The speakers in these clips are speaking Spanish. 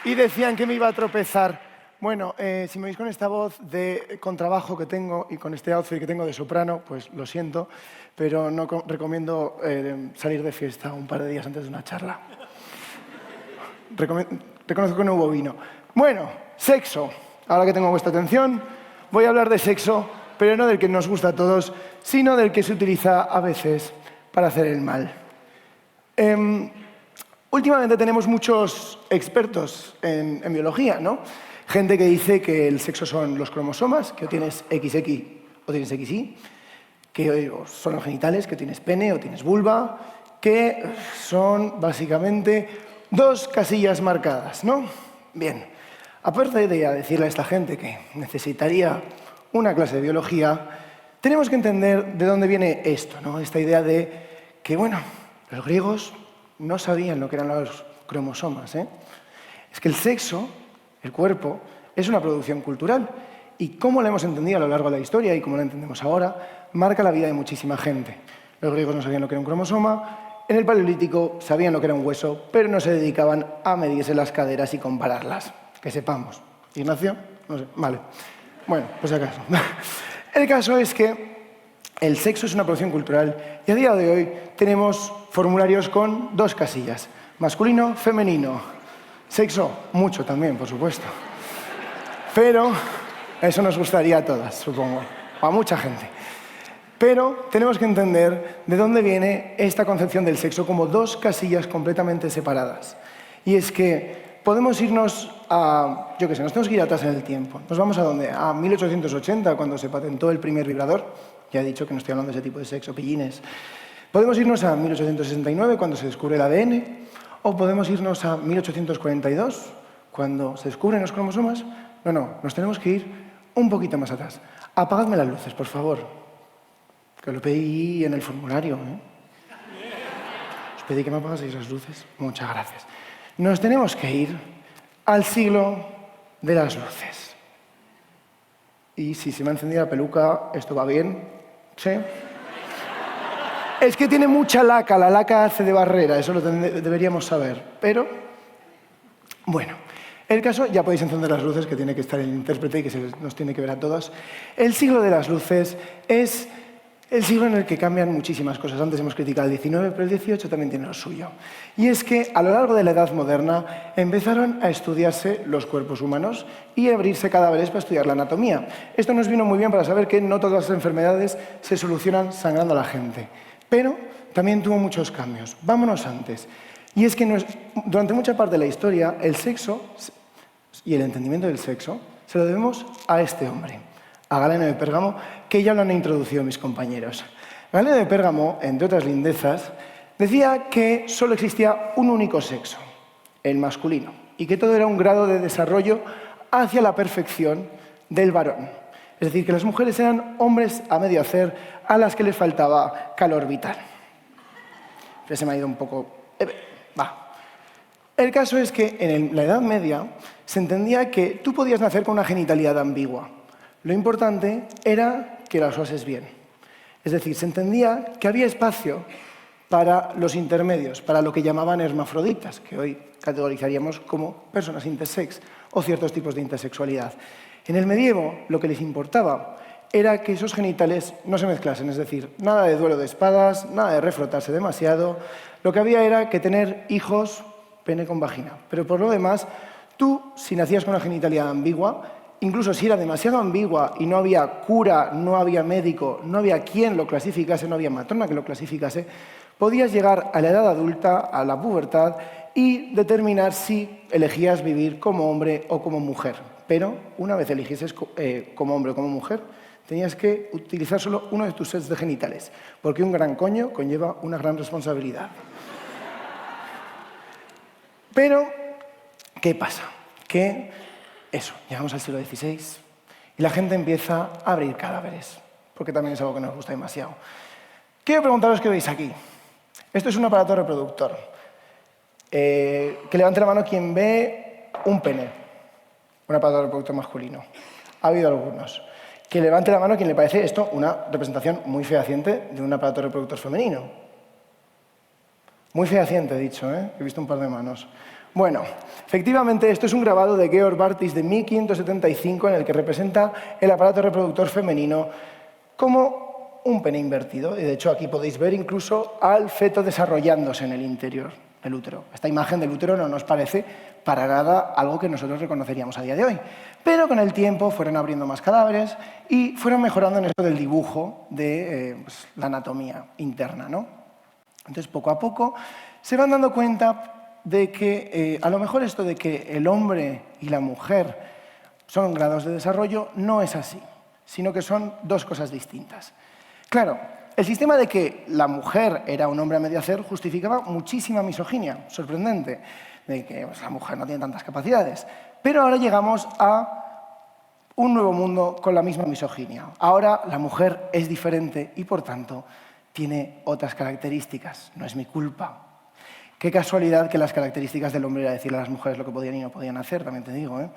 y decían que me iba a tropezar. Bueno, si me veis con esta voz de contrabajo que tengo y con este outfit que tengo de soprano, pues lo siento, pero no recomiendo salir de fiesta un par de días antes de una charla. Reconozco que no hubo vino. Bueno, sexo. Ahora que tengo vuestra atención, voy a hablar de sexo, pero no del que nos gusta a todos, sino del que se utiliza a veces para hacer el mal. Últimamente tenemos muchos expertos en biología, ¿no? Gente que dice que el sexo son los cromosomas, que o tienes XX o tienes XY, que son los genitales, que tienes pene o tienes vulva, que son básicamente dos casillas marcadas, ¿no? Bien, aparte de decirle a esta gente que necesitaría una clase de biología, tenemos que entender de dónde viene esto, ¿no? Esta idea de que, bueno, los griegos no sabían lo que eran los cromosomas, ¿eh? Es que el sexo, el cuerpo, es una producción cultural y cómo la hemos entendido a lo largo de la historia y cómo la entendemos ahora, marca la vida de muchísima gente. Los griegos no sabían lo que era un cromosoma, en el Paleolítico sabían lo que era un hueso, pero no se dedicaban a medirse las caderas y compararlas. Que sepamos. ¿Ignacio? No sé. Vale. Bueno, pues acaso. El caso es que el sexo es una producción cultural y a día de hoy tenemos formularios con dos casillas. Masculino, femenino. Sexo, mucho también, por supuesto. Pero eso nos gustaría a todas, supongo. O a mucha gente. Pero tenemos que entender de dónde viene esta concepción del sexo como dos casillas completamente separadas. Y es que podemos irnos a, yo qué sé, nos tenemos que ir atrás en el tiempo. ¿Nos vamos a dónde? A 1880, cuando se patentó el primer vibrador. Ya he dicho que no estoy hablando de ese tipo de sexo, pillines. Podemos irnos a 1869, cuando se descubre el ADN. O podemos irnos a 1842, cuando se descubren los cromosomas. No, nos tenemos que ir un poquito más atrás. Apagadme las luces, por favor. Que lo pedí en el formulario, ¿eh? Os pedí que me apagaseis las luces. Muchas gracias. Nos tenemos que ir al siglo de las luces. Y si se me ha encendido la peluca, ¿esto va bien? ¿Sí? Es que tiene mucha laca, la laca hace de barrera, eso lo deberíamos saber. Pero, bueno, el caso, ya podéis encender las luces, que tiene que estar el intérprete y que nos tiene que ver a todos. El siglo de las luces es el siglo en el que cambian muchísimas cosas. Antes hemos criticado el XIX, pero el XVIII también tiene lo suyo. Y es que a lo largo de la Edad Moderna empezaron a estudiarse los cuerpos humanos y a abrirse cadáveres para estudiar la anatomía. Esto nos vino muy bien para saber que no todas las enfermedades se solucionan sangrando a la gente. Pero también tuvo muchos cambios. Vámonos antes. Y es que durante mucha parte de la historia, el sexo y el entendimiento del sexo se lo debemos a este hombre, a Galeno de Pérgamo, que ya lo han introducido mis compañeros. Galeno de Pérgamo, entre otras lindezas, decía que solo existía un único sexo, el masculino, y que todo era un grado de desarrollo hacia la perfección del varón. Es decir, que las mujeres eran hombres a medio hacer a las que les faltaba calor vital. Ya se me ha ido un poco... Va. El caso es que en la Edad Media se entendía que tú podías nacer con una genitalidad ambigua. Lo importante era que la usases bien. Es decir, se entendía que había espacio para los intermedios, para lo que llamaban hermafroditas, que hoy categorizaríamos como personas intersex o ciertos tipos de intersexualidad. En el medievo, lo que les importaba era que esos genitales no se mezclasen, es decir, nada de duelo de espadas, nada de refrotarse demasiado. Lo que había era que tener hijos, pene con vagina. Pero por lo demás, tú, si nacías con una genitalidad ambigua, incluso si era demasiado ambigua y no había cura, no había médico, no había quien lo clasificase, no había matrona que lo clasificase, podías llegar a la edad adulta, a la pubertad, y determinar si elegías vivir como hombre o como mujer. Pero una vez eligieses como hombre o como mujer, tenías que utilizar solo uno de tus sets de genitales, porque un gran coño conlleva una gran responsabilidad. Pero, ¿qué pasa? Que eso, llegamos al siglo XVI y la gente empieza a abrir cadáveres, porque también es algo que nos gusta demasiado. Quiero preguntaros qué veis aquí. Esto es un aparato reproductor. Que levante la mano quien ve un pene, un aparato reproductor masculino. Ha habido algunos. Que levante la mano quien le parece esto una representación muy fehaciente de un aparato reproductor femenino. Muy fehaciente, he dicho, ¿eh? He visto un par de manos. Bueno, efectivamente esto es un grabado de Georg Bartis de 1575 en el que representa el aparato reproductor femenino como un pene invertido. Y de hecho aquí podéis ver incluso al feto desarrollándose en el interior del útero. Esta imagen del útero no nos parece para nada algo que nosotros reconoceríamos a día de hoy. Pero con el tiempo fueron abriendo más cadáveres y fueron mejorando en esto del dibujo de la anatomía interna, ¿no? Entonces, poco a poco se van dando cuenta de que a lo mejor esto de que el hombre y la mujer son grados de desarrollo no es así, sino que son dos cosas distintas. Claro, el sistema de que la mujer era un hombre a medio hacer justificaba muchísima misoginia, sorprendente, de que la mujer no tiene tantas capacidades. Pero ahora llegamos a un nuevo mundo con la misma misoginia. Ahora la mujer es diferente y, por tanto, tiene otras características. No es mi culpa. Qué casualidad que las características del hombre era decirle a las mujeres lo que podían y no podían hacer, también te digo, ¿eh?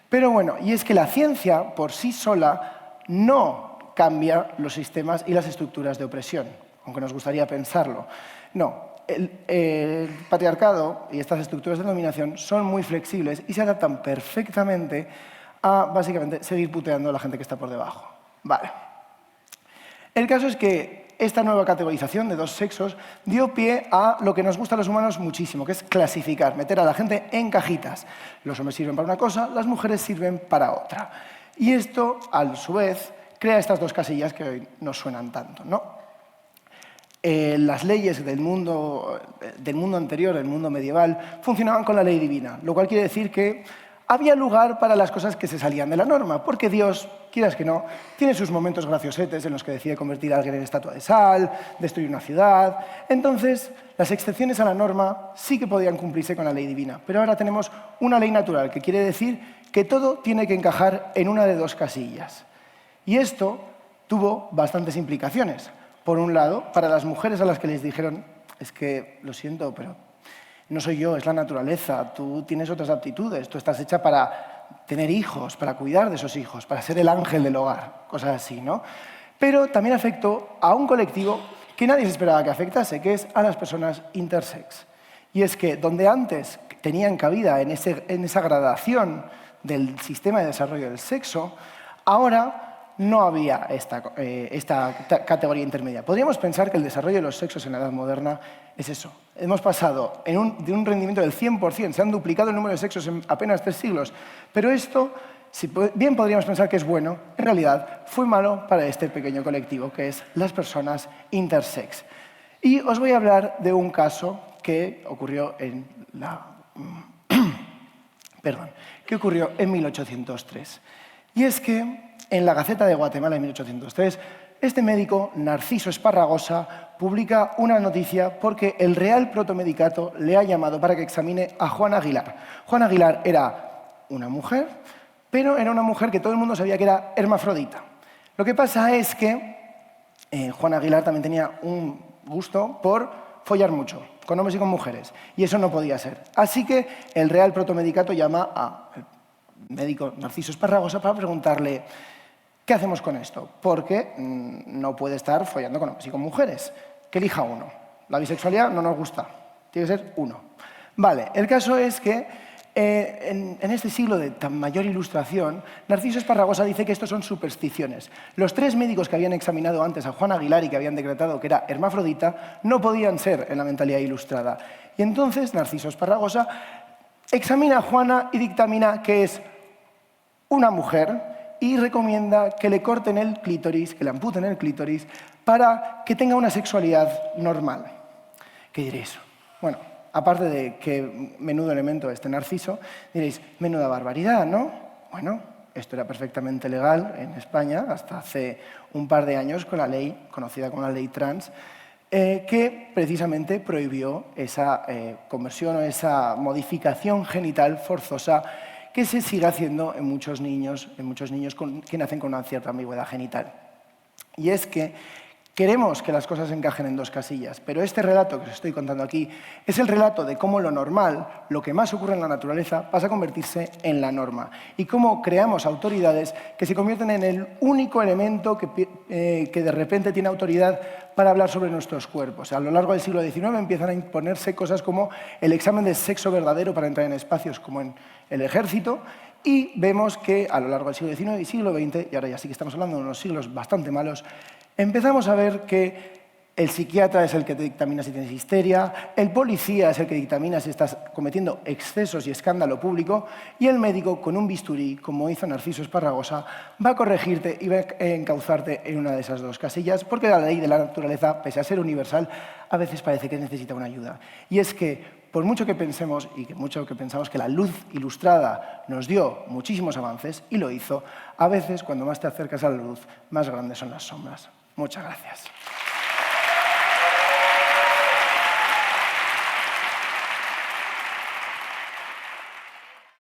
Pero bueno, y es que la ciencia por sí sola no cambia los sistemas y las estructuras de opresión, aunque nos gustaría pensarlo. No, el patriarcado y estas estructuras de dominación son muy flexibles y se adaptan perfectamente a, básicamente, seguir puteando a la gente que está por debajo. Vale. El caso es que esta nueva categorización de dos sexos dio pie a lo que nos gusta a los humanos muchísimo, que es clasificar, meter a la gente en cajitas. Los hombres sirven para una cosa, las mujeres sirven para otra. Y esto, a su vez, crea estas dos casillas que hoy nos suenan tanto, ¿no? Las leyes del mundo anterior, del mundo medieval, funcionaban con la ley divina, lo cual quiere decir que había lugar para las cosas que se salían de la norma, porque Dios, quieras que no, tiene sus momentos graciosetes en los que decide convertir a alguien en estatua de sal, destruir una ciudad. Entonces, las excepciones a la norma sí que podían cumplirse con la ley divina, pero ahora tenemos una ley natural, que quiere decir que todo tiene que encajar en una de dos casillas. Y esto tuvo bastantes implicaciones. Por un lado, para las mujeres a las que les dijeron, es que, lo siento, pero no soy yo, es la naturaleza, tú tienes otras aptitudes, tú estás hecha para tener hijos, para cuidar de esos hijos, para ser el ángel del hogar, cosas así, ¿no? Pero también afectó a un colectivo que nadie se esperaba que afectase, que es a las personas intersex. Y es que donde antes tenían cabida en esa gradación del sistema de desarrollo del sexo, ahora no había esta categoría intermedia. Podríamos pensar que el desarrollo de los sexos en la Edad Moderna es eso. Hemos pasado de un rendimiento del 100%, se han duplicado el número de sexos en apenas 3 siglos, pero esto, si bien podríamos pensar que es bueno, en realidad fue malo para este pequeño colectivo, que es las personas intersex. Y os voy a hablar de un caso que ocurrió en que ocurrió en 1803. Y es que en la Gaceta de Guatemala de 1803, este médico, Narciso Esparragosa, publica una noticia porque el Real Protomedicato le ha llamado para que examine a Juana Aguilar. Juana Aguilar era una mujer, pero era una mujer que todo el mundo sabía que era hermafrodita. Lo que pasa es que Juana Aguilar también tenía un gusto por follar mucho, con hombres y con mujeres, y eso no podía ser. Así que el Real Protomedicato llama al médico Narciso Esparragosa para preguntarle: ¿qué hacemos con esto? Porque no puede estar follando con hombres y con mujeres. Que elija uno. La bisexualidad no nos gusta. Tiene que ser uno. Vale, el caso es que en este siglo de tan mayor ilustración, Narciso Esparragosa dice que estos son supersticiones. Los 3 médicos que habían examinado antes a Juana Aguilar y que habían decretado que era hermafrodita no podían ser en la mentalidad ilustrada. Y entonces Narciso Esparragosa examina a Juana y dictamina que es una mujer y recomienda que le corten el clítoris, que le amputen el clítoris, para que tenga una sexualidad normal. ¿Qué diréis? Bueno, aparte de que menudo elemento este Narciso, diréis, menuda barbaridad, ¿no? Bueno, esto era perfectamente legal en España hasta hace un par de años con la ley conocida como la ley trans, que precisamente prohibió esa conversión o esa modificación genital forzosa que se sigue haciendo en muchos niños que nacen con una cierta ambigüedad genital. Y es que Queremos que las cosas encajen en dos casillas, pero este relato que os estoy contando aquí es el relato de cómo lo normal, lo que más ocurre en la naturaleza, pasa a convertirse en la norma y cómo creamos autoridades que se convierten en el único elemento que de repente tiene autoridad para hablar sobre nuestros cuerpos. A lo largo del siglo XIX empiezan a imponerse cosas como el examen de sexo verdadero para entrar en espacios como en el ejército, y vemos que a lo largo del siglo XIX y siglo XX, y ahora ya sí que estamos hablando de unos siglos bastante malos, empezamos a ver que el psiquiatra es el que te dictamina si tienes histeria, el policía es el que dictamina si estás cometiendo excesos y escándalo público, y el médico, con un bisturí, como hizo Narciso Esparragosa, va a corregirte y va a encauzarte en una de esas dos casillas, porque la ley de la naturaleza, pese a ser universal, a veces parece que necesita una ayuda. Y es que, por mucho que pensemos, y que mucho que pensamos que la luz ilustrada nos dio muchísimos avances, y lo hizo, a veces, cuando más te acercas a la luz, más grandes son las sombras. Muchas gracias.